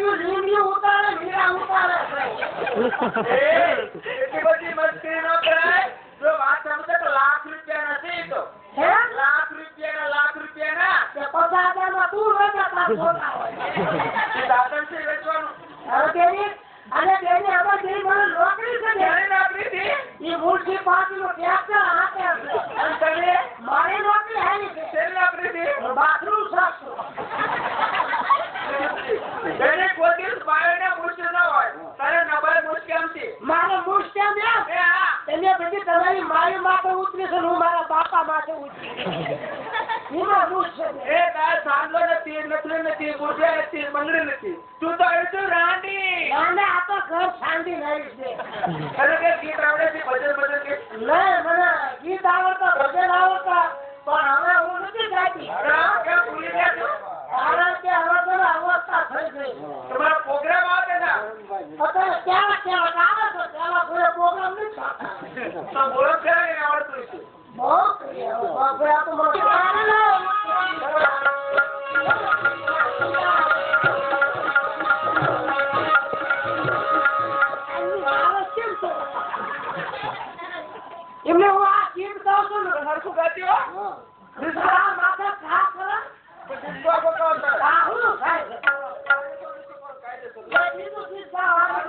ગોળીઓ લીંબી ઉતારે મીરા ઉતારે એટલી બધી મસ્તી ન કરાય જો વાત સમજે તો લાખ રૂપિયા નથી તો લાખ રૂપિયા તે 50,000 માં તું વેચા તાર જોતા હોય દાદન છે વેચવાનું હવે તેની અને તેની આમાં જે મને નોકરી છે ને નોકરી થી એ મૂળથી પાટીનો ટ્રેક્ટર હાથે અને તને મારી નોકરી હારી છે તેની નોકરી થી બાથરૂમ સાફ તેને કોઈ દિવસ બાયોને મુશ્કેલ ન હોય તારે નબળ મુશ્કેલ છે મારે મુશ્કેલ ને તમે બધી તમારી મારી માટે ઉતરી છે હું મારા બાપા માટે ઉતરી એમાં મુશ્કેલ એ તાર સાંભળો નથી નકલી નથી બુઢે નથી બંગડી નથી તું તો અડધું રાંડી આ તો ઘર શાંતિ રહી છે અરે કે ગીત આવડે છે ભજન કે નહીં મને ગીત આવડતા ભજન આવડતા પણ હવે હું નથી ગાતી કેમ ભૂલી ગયા છો કારણ કે હવે તો અવસ્થા થઈ ગઈ તમારો પ્રોગ્રામ આવે ને અત્યારે કેવા આવે છે તેવા કોઈ પ્રોગ્રામ નથી થતા તો બોલો છે ને આવડતું છે બહુ બાપરે આ તો મને એમને હું આ ગીત ગાઉં છું ને હરખું ગાતી હો માથે ઘા કરે ડિસ્કો બકાવ કરે હું ખાય બીજું ગીત ગાવાનું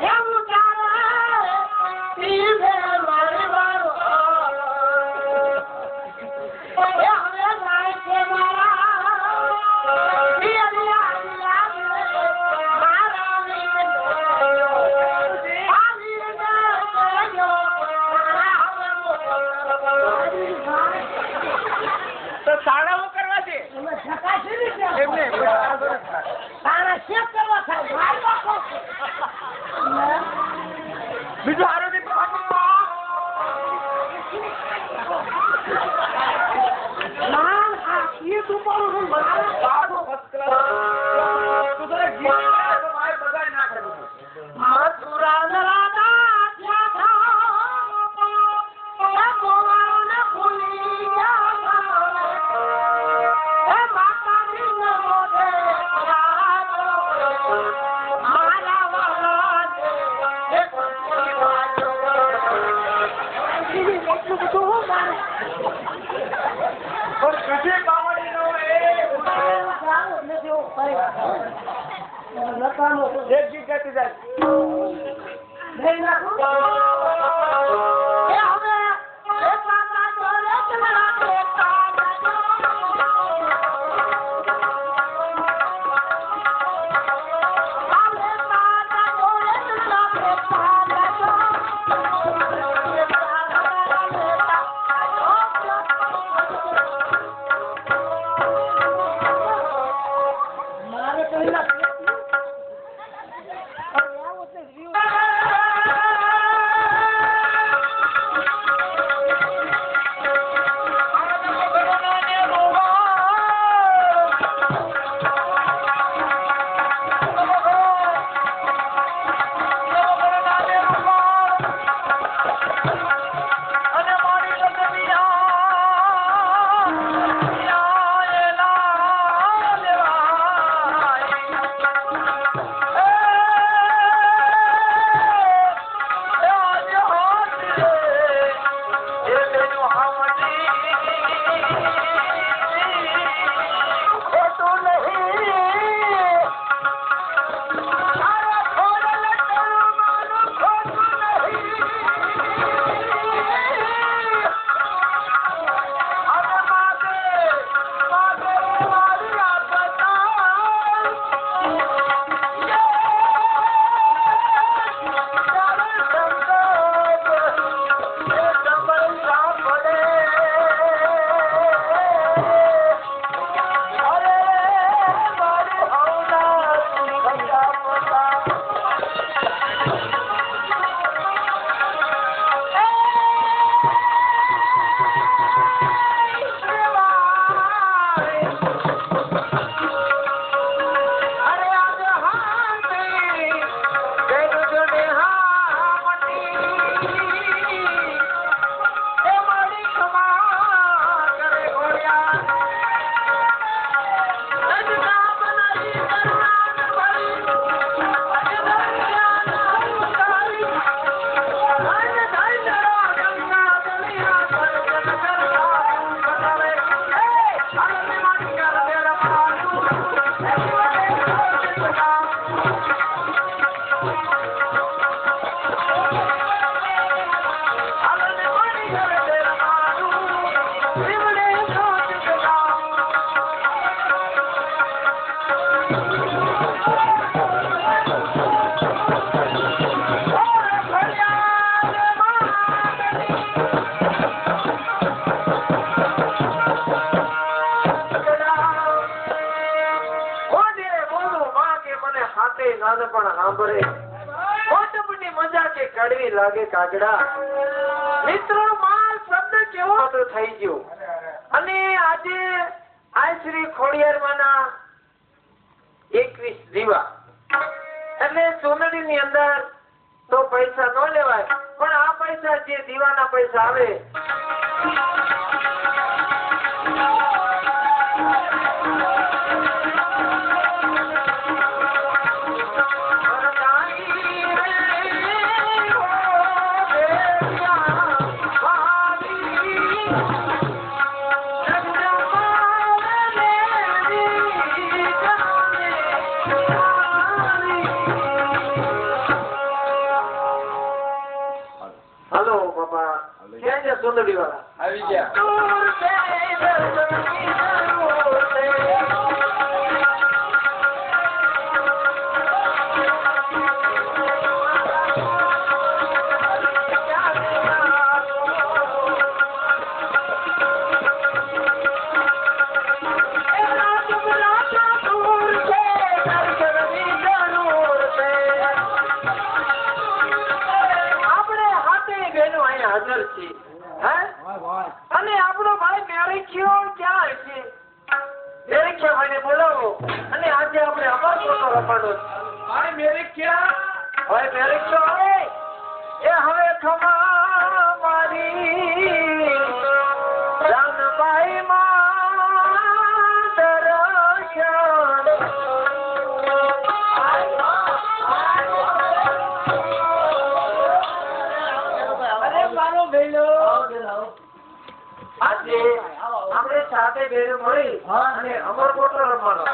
એવું તારે પીવે મારી વાળો એ હવે લાય છે મારા તો સાડાઓ કરવા દે એમને તારા શેક કરવા થાય બીજું હારું દે ના આ ગીત ઉપર હું મારા બાબો ફર્સ્ટ ક્લાસ તું તો ગીત તો માય બગાડ ના કરું મથુરા નરાદા ત્યાં થા મોવાને ભૂલી ગયા એ માતાજી નમો દે મારા વાલા દે કોઈ વાજો એટલું બધું હું મારે પણ કુછે કામડી નો એ એક ગીત ગાતી જાય મન પણ સાંભળે. મોટપની મજા કે કડવી લાગે કાગડા. મિત્રો માલ શબ્દ કેવો તો થઈ ગયો. અને આજે આ શ્રી ખોડિયારમાંના 21 દીવા એટલે સોનડી ની અંદર તો પૈસા ન લેવાય, પણ આ પૈસા જે દીવાના પૈસા આવે સુંદરી વાળા આવી ગયા. અને આપણો ભાઈ મેરેખ્યો ક્યાં છે? મેરેખ્યા ભાઈને બોલાવો અને આજે આપણે અમરકોટનો રમવાનો છે. ભાઈ મેરે ક્યાં? ભાઈ મેરેખ્યો આવે એ હવે ખમા મારી જાનબાઈ માં દર્શન. અરે મારો ભેલો આજે આપણે સાથે ભેગું મળી અને અમરકોટનો રમવાનો.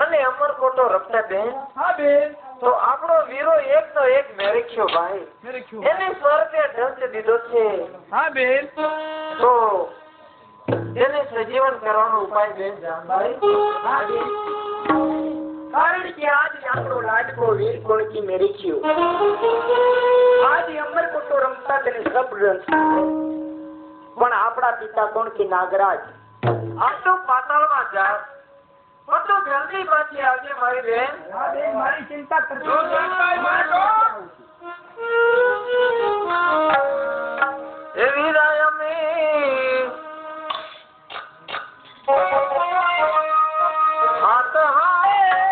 અને અમરકોટો રમતા બેન. હા બેન. તો આપણો વીરો એક નો એક મેરેખ્યો ભાઈ. એને સ્વર્ગે ઢંચ દીધો છે. હા બેન. તો એને સજીવન કરવાનો ઉપાય બેન જાનભાઈ. હા બેન. કારણ કે આજ આપણો લાડકો વીર કોણકી મેરેખ્યો આજ અમરકોટો રમતા તેને સબ રસ. પણ આપણા પિતા કોણકી નાગરાજ આટલું પાતાળમાં જા તો જલ્દી પાછી આવજે મારી બેન. હા બેન, મારી ચિંતા કરજો. એવી રાય અમે હાથ હાય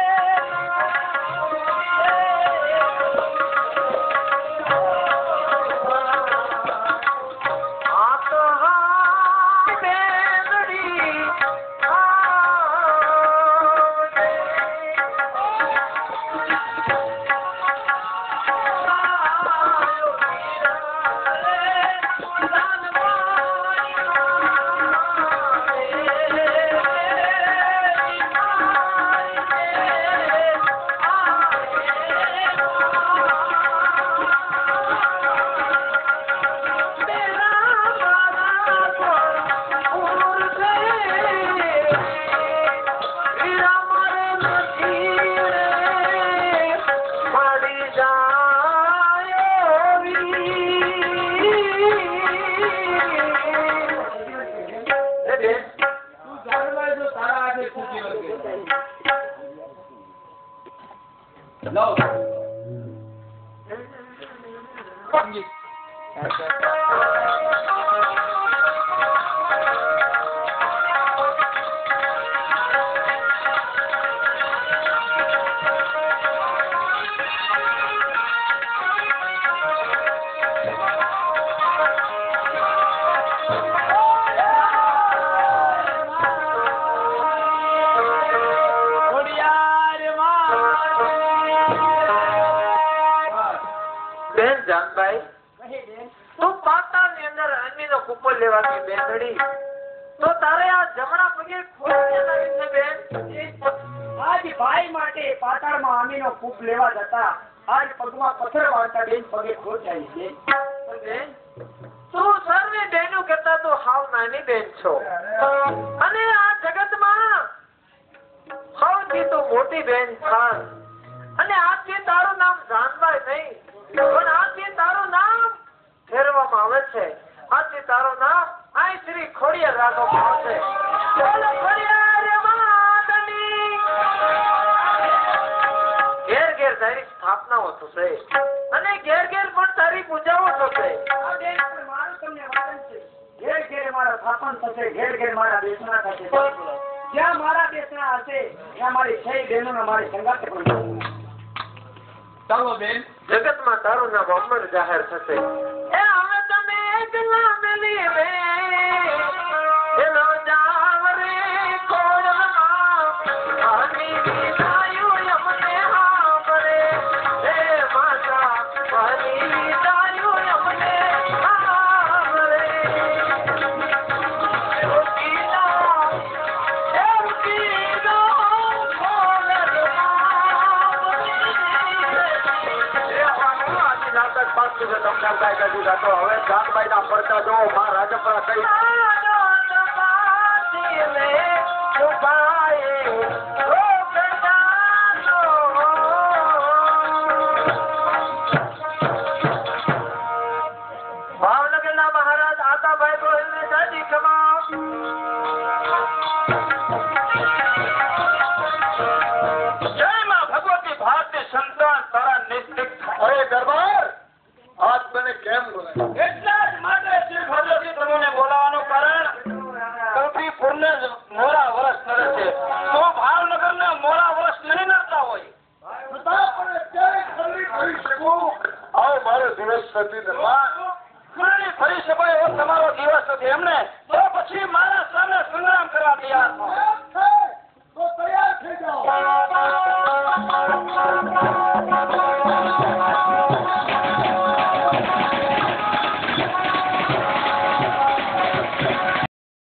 રાધે ખુશી વળગે લો બેન જાનભાઈ તું પાતાળની અંદર અન્નીનો કૂપો લેવાની બેનડી તો તારે આ જમણા પગે ખોટ આવી છે બેન આજ ભાઈ માટે પાતાળમાં આમીનો કૂપ લેવા જતા આજ પગમાં પથ્થર વાળતા બેન પગે ખોટ આવી છે. બેન તું સર્વે બહેનો કરતા તો હાવ નાની બેન છો અને આ જગતમાં સૌથી તો મોટી બેન થાન અને આજથી તારું નામ જાનભાઈ નહીં પણ આજથી તારું નામ ફેરવામાં આવે છે. આજથી તારું નામ આઈ શ્રી ખોડિયાર રાખવામાં આવશે. બોલો ખોડિયાર માતની. ઘેર ઘેર તારી સ્થાપનાઓ થશે અને ઘેર ઘેર પણ તારી પૂજાઓ થશે. આ બેન પણ મારું તમને વચન છે. ઘેર ઘેર મારા સ્થાપન થશે, ઘેર ઘેર મારા બેસણા થશે. જ્યાં મારા બેસણા હશે ત્યાં મારી 6 બહેનોના મારી સંગાતે પણ થશે. ચાલો બેન જગતમાં તારું નામ અમર જાહેર થશે. એ હવે તમે એકલા મેલી રે એનો જાવ રે ખોડમાં આની વિદાયું અમને હાંભળે એ માતા આની વિદાયું અમને હાંભળે હવે જાનભાઈ ના પડતા જો માં રાજપરા કઈ ભાવનગર ના મહારાજ આતાભાઈ ગોહિલ ને જાજી ખમા જય માં ભગવતી ભારતી સંતાન તારા નિસ્તિક અરે દરબાર આજ મને કેમ બોલાય એટલા જ માટે શ્રી ભગવતી તમને બોલાવવાનું કારણ કલ્પીપુરને મોરા વર્ષ નડે છે તો ભાવનગરના મોરા વર્ષ નહીં નડતા હોય આવો મારો દિવસ નથી દરબાર ઘણી ફરી શકાય એવો તમારો દિવસ નથી એમને તો પછી મારા સામે સંગ્રામ કરવા તૈયાર તો તૈયાર થઈ જાઓ